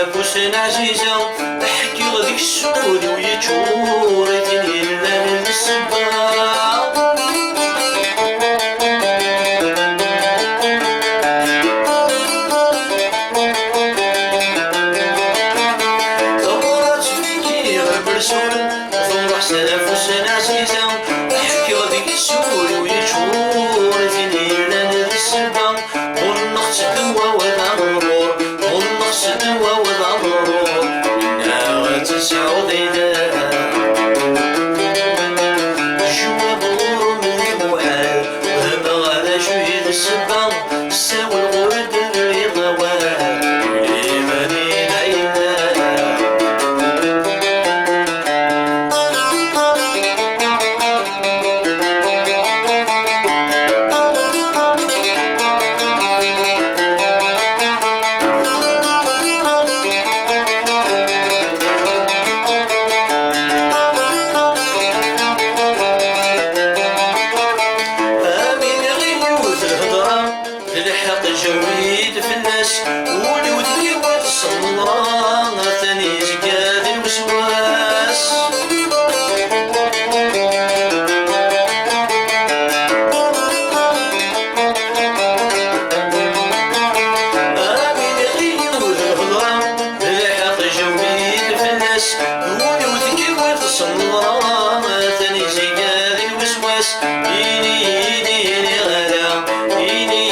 نفوس عزيزة احكي غاديك السود ويجور يدينا للسبا نفوس عزيزة احكي غاديك السود ويجور يدينا للسبا ونقص دوا والأمرور ونقص دوا والأمرور إنا غتسعود إليها جواب غور من المحال وهما غادا شوية السبا ساوي الغرد الرضوان لمن إلينا جويد في الناس ولي ودي وتصلى ثاني زكاد الوسواس آمين غير الهضرة الحق جويد في الناس ولي ودي وتصلى ثاني زكاد الوسواس يني غلا يني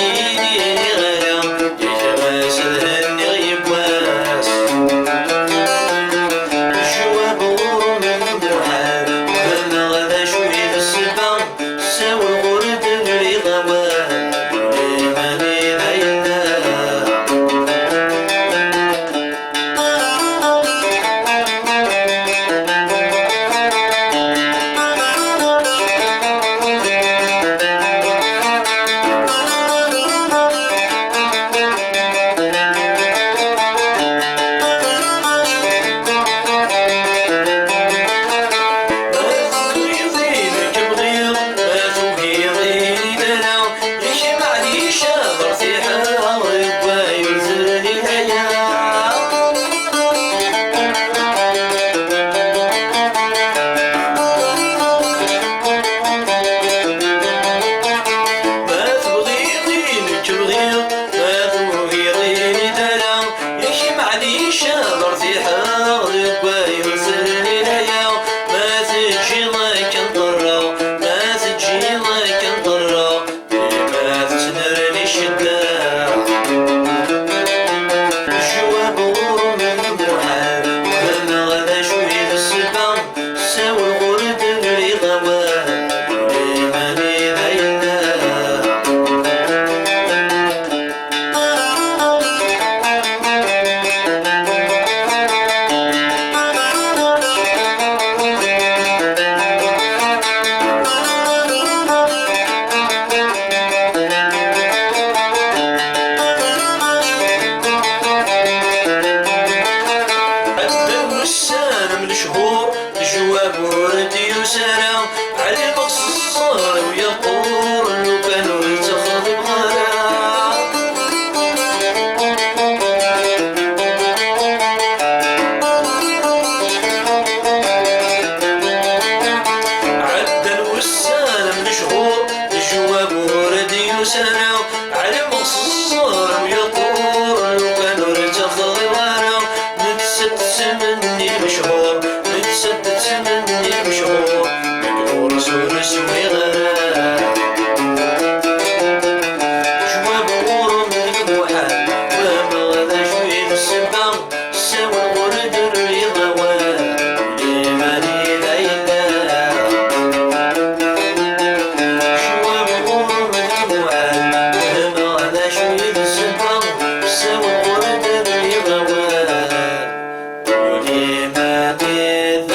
جواب وردي وسنة على بقص الصار ويطور لو كانوا يتخذ الغرام عدل والسنة من شهور جواب وردي وسنة على بقص الصار ويطور لو كانوا يتخذ الغرام نتست مني مشهور نتست مني مشهور مقدور رسمي غرام جواب غور من المحال وما غدا شوية السبا سوى الورد الرضوان لمن إلينا جواب غور من المحال وما غدا شوية السبا سوى الورد الرضوان لمن إلينا